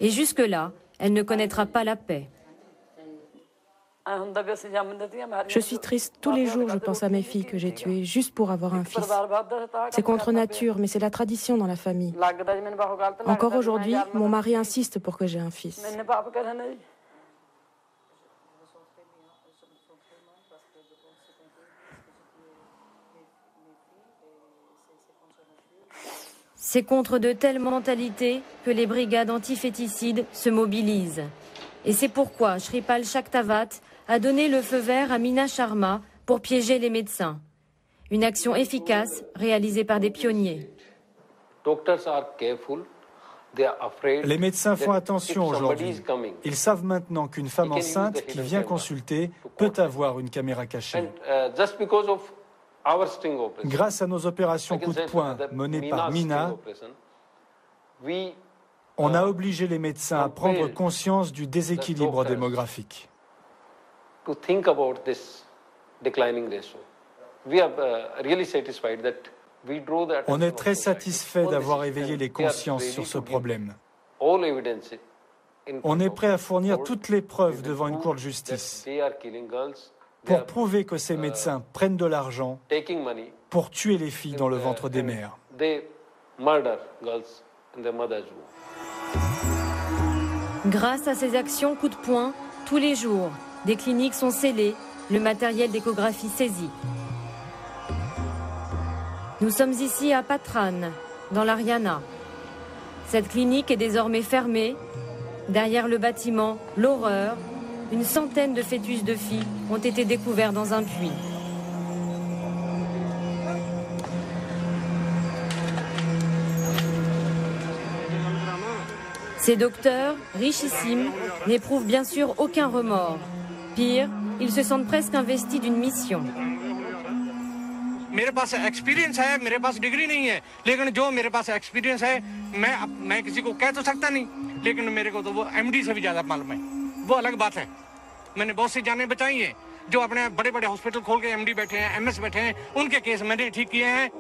Et jusque-là, elle ne connaîtra pas la paix. Je suis triste tous les jours, je pense à mes filles que j'ai tuées juste pour avoir un fils. C'est contre nature, mais c'est la tradition dans la famille. Encore aujourd'hui, mon mari insiste pour que j'aie un fils. C'est contre de telles mentalités que les brigades antiféticides se mobilisent. Et c'est pourquoi Shripal Shaktavat a donné le feu vert à Meena Sharma pour piéger les médecins. Une action efficace réalisée par des pionniers. Les médecins font attention aujourd'hui. Ils savent maintenant qu'une femme enceinte qui vient consulter peut avoir une caméra cachée. Grâce à nos opérations coup de poing menées par Meena, on a obligé les médecins à prendre conscience du déséquilibre démographique. On est très satisfait d'avoir éveillé les consciences sur ce problème. On est prêt à fournir toutes les preuves devant une cour de justice pour prouver que ces médecins prennent de l'argent pour tuer les filles dans le ventre des mères. Grâce à ces actions coup de poing, tous les jours, des cliniques sont scellées, le matériel d'échographie saisi. Nous sommes ici à Patran, dans l'Haryana. Cette clinique est désormais fermée. Derrière le bâtiment, l'horreur. Une centaine de fœtus de filles ont été découverts dans un puits. Ces docteurs, richissimes, n'éprouvent bien sûr aucun remords. Pire, ils se sentent presque investis d'une mission. मेरे पास एक्सपीरियंस है, मेरे पास डिग्री नहीं है, लेकिन जो मेरे पास एक्सपीरियंस है मैं किसी को कह तो सकता नहीं, लेकिन मेरे को तो वो एमडी से भी ज्यादा मालूम है। वो अलग बात है। मैंने बहुत सी जानें बचाई हैं जो अपने बड़े-बड़े हॉस्पिटल खोल के एमडी बैठे हैं, एमएस बैठे हैं, उनके केस मैंने ठीक किए हैं।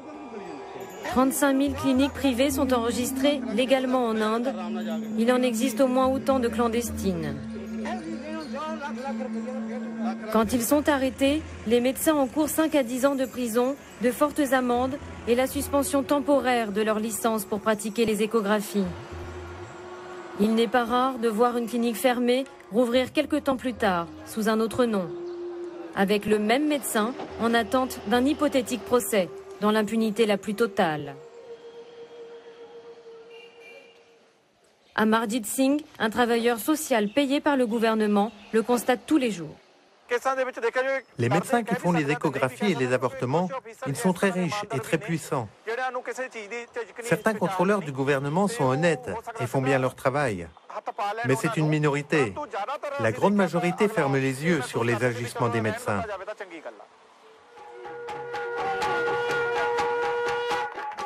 35 000 cliniques privées sont enregistrées légalement en Inde. Il en existe au moins autant de clandestines. Quand ils sont arrêtés, les médecins encourent 5 à 10 ans de prison, de fortes amendes et la suspension temporaire de leur licence pour pratiquer les échographies. Il n'est pas rare de voir une clinique fermée rouvrir quelques temps plus tard, sous un autre nom, avec le même médecin en attente d'un hypothétique procès, dans l'impunité la plus totale. Amarjit Singh, un travailleur social payé par le gouvernement, le constate tous les jours. Les médecins qui font les échographies et les avortements, ils sont très riches et très puissants. Certains contrôleurs du gouvernement sont honnêtes et font bien leur travail. Mais c'est une minorité. La grande majorité ferme les yeux sur les agissements des médecins.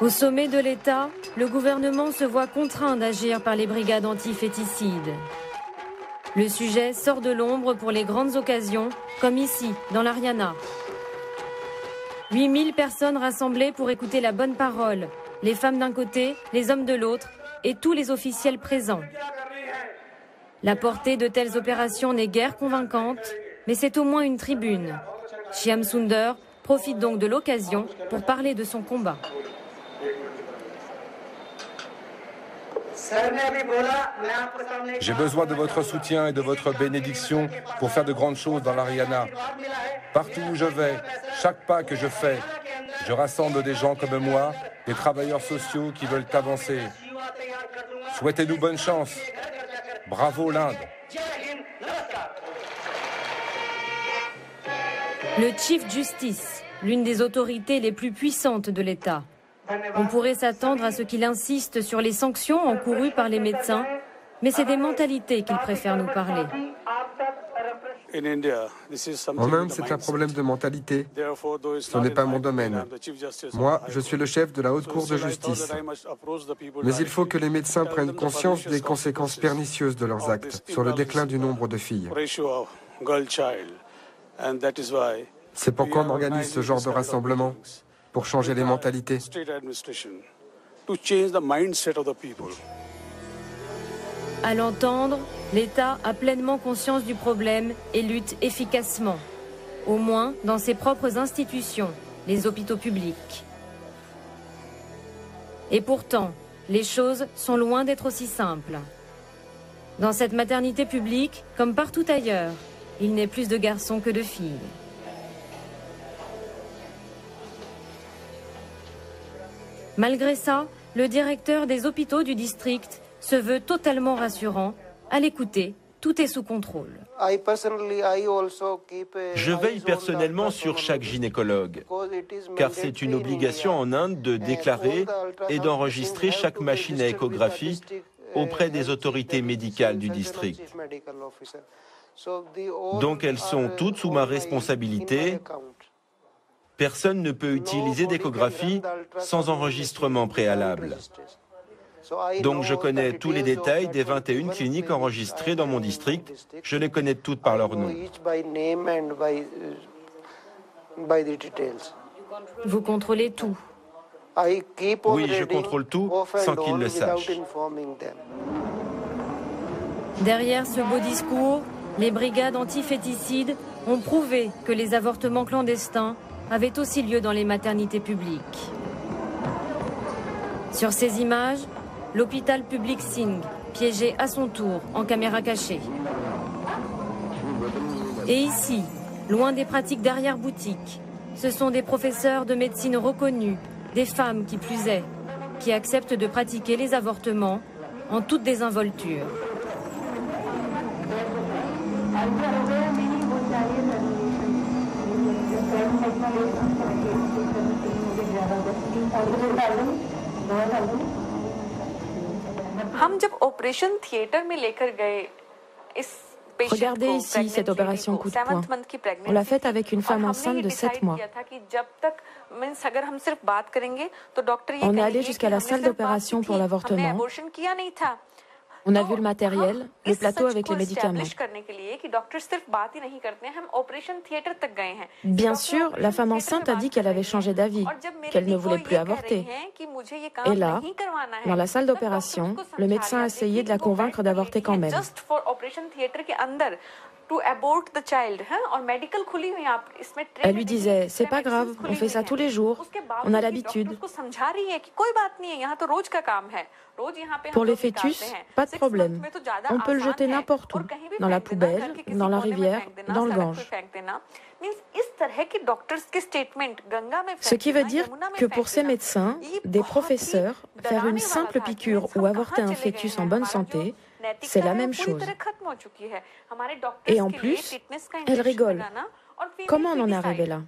Au sommet de l'État, le gouvernement se voit contraint d'agir par les brigades anti-féticides. Le sujet sort de l'ombre pour les grandes occasions, comme ici, dans l'Haryana. 8000 personnes rassemblées pour écouter la bonne parole, les femmes d'un côté, les hommes de l'autre, et tous les officiels présents. La portée de telles opérations n'est guère convaincante, mais c'est au moins une tribune. Shyam Sunder profite donc de l'occasion pour parler de son combat. J'ai besoin de votre soutien et de votre bénédiction pour faire de grandes choses dans l'Haryana. Partout où je vais, chaque pas que je fais, je rassemble des gens comme moi, des travailleurs sociaux qui veulent avancer. Souhaitez-nous bonne chance. Bravo l'Inde. Le Chief Justice, l'une des autorités les plus puissantes de l'État. On pourrait s'attendre à ce qu'il insiste sur les sanctions encourues par les médecins, mais c'est des mentalités qu'il préfère nous parler. En Inde, c'est un problème de mentalité. Ce n'est pas mon domaine. Moi, je suis le chef de la Haute Cour de justice. Mais il faut que les médecins prennent conscience des conséquences pernicieuses de leurs actes sur le déclin du nombre de filles. C'est pourquoi on organise ce genre de rassemblement, pour changer les mentalités. À l'entendre, l'État a pleinement conscience du problème et lutte efficacement, au moins dans ses propres institutions, les hôpitaux publics. Et pourtant, les choses sont loin d'être aussi simples. Dans cette maternité publique, comme partout ailleurs, il n'est plus de garçons que de filles. Malgré ça, le directeur des hôpitaux du district se veut totalement rassurant. À l'écouter, tout est sous contrôle. Je veille personnellement sur chaque gynécologue, car c'est une obligation en Inde de déclarer et d'enregistrer chaque machine à échographie auprès des autorités médicales du district. Donc elles sont toutes sous ma responsabilité. Personne ne peut utiliser d'échographie sans enregistrement préalable. Donc je connais tous les détails des 21 cliniques enregistrées dans mon district. Je les connais toutes par leur nom. Vous contrôlez tout? Oui, je contrôle tout sans qu'ils le sachent. Derrière ce beau discours, les brigades anti-féticides ont prouvé que les avortements clandestins avaient aussi lieu dans les maternités publiques. Sur ces images, l'hôpital public Singh, piégé à son tour en caméra cachée. Et ici, loin des pratiques d'arrière-boutique, ce sont des professeurs de médecine reconnus, des femmes qui plus est, qui acceptent de pratiquer les avortements en toute désinvolture. Regardez ici cette opération coup de poing. On l'a faite avec une femme enceinte de 7 mois. On est allé jusqu'à la salle d'opération pour l'avortement. On a vu le matériel, le plateau avec les médicaments. Bien sûr, la femme enceinte a dit qu'elle avait changé d'avis, qu'elle ne voulait plus avorter. Et là, dans la salle d'opération, le médecin a essayé de la convaincre d'avorter quand même. Elle lui disait, c'est pas grave, on fait ça tous les jours, on a l'habitude. Pour les fœtus, pas de problème. On peut le jeter n'importe où, dans la poubelle, dans la rivière, dans le Gange. Ce qui veut dire que pour ces médecins, des professeurs, faire une simple piqûre ou avorter un fœtus en bonne santé, c'est la même chose. Et en plus, elle rigole. Comment on en est arrivé là?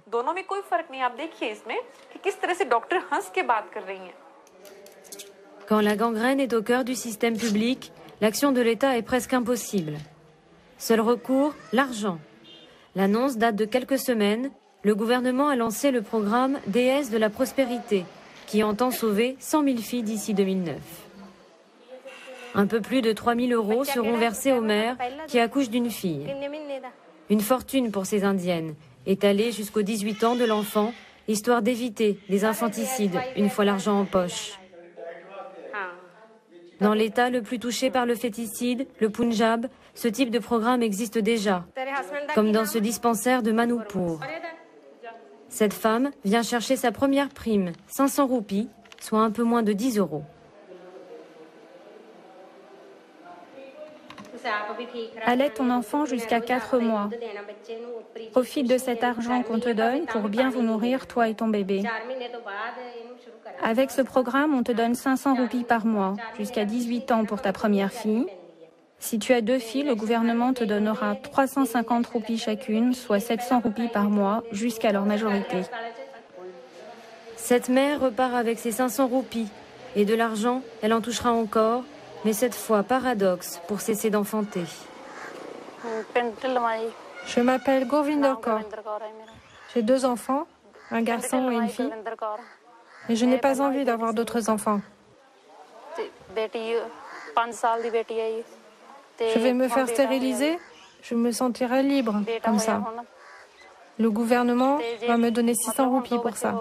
Quand la gangrène est au cœur du système public, l'action de l'État est presque impossible. Seul recours, l'argent. L'annonce date de quelques semaines. Le gouvernement a lancé le programme Déesse de la prospérité, qui entend sauver 100 000 filles d'ici 2009. Un peu plus de 3 000 € seront versés aux mères qui accouchent d'une fille. Une fortune pour ces indiennes, étalée jusqu'aux 18 ans de l'enfant, histoire d'éviter des infanticides une fois l'argent en poche. Dans l'État le plus touché par le féticide, le Punjab, ce type de programme existe déjà, comme dans ce dispensaire de Manipur. Cette femme vient chercher sa première prime, 500 roupies, soit un peu moins de 10 €. Allais ton enfant jusqu'à 4 mois. Profite de cet argent qu'on te donne pour bien vous nourrir, toi et ton bébé. Avec ce programme, on te donne 500 roupies par mois, jusqu'à 18 ans pour ta première fille. Si tu as 2 filles, le gouvernement te donnera 350 roupies chacune, soit 700 roupies par mois, jusqu'à leur majorité. Cette mère repart avec ses 500 roupies. Et de l'argent, elle en touchera encore, mais cette fois, paradoxe, pour cesser d'enfanter. Je m'appelle Govinder Kaur. J'ai 2 enfants, un garçon et une fille. Et je n'ai pas envie d'avoir d'autres enfants. Je vais me faire stériliser, je me sentirai libre comme ça. Le gouvernement va me donner 600 roupies pour ça.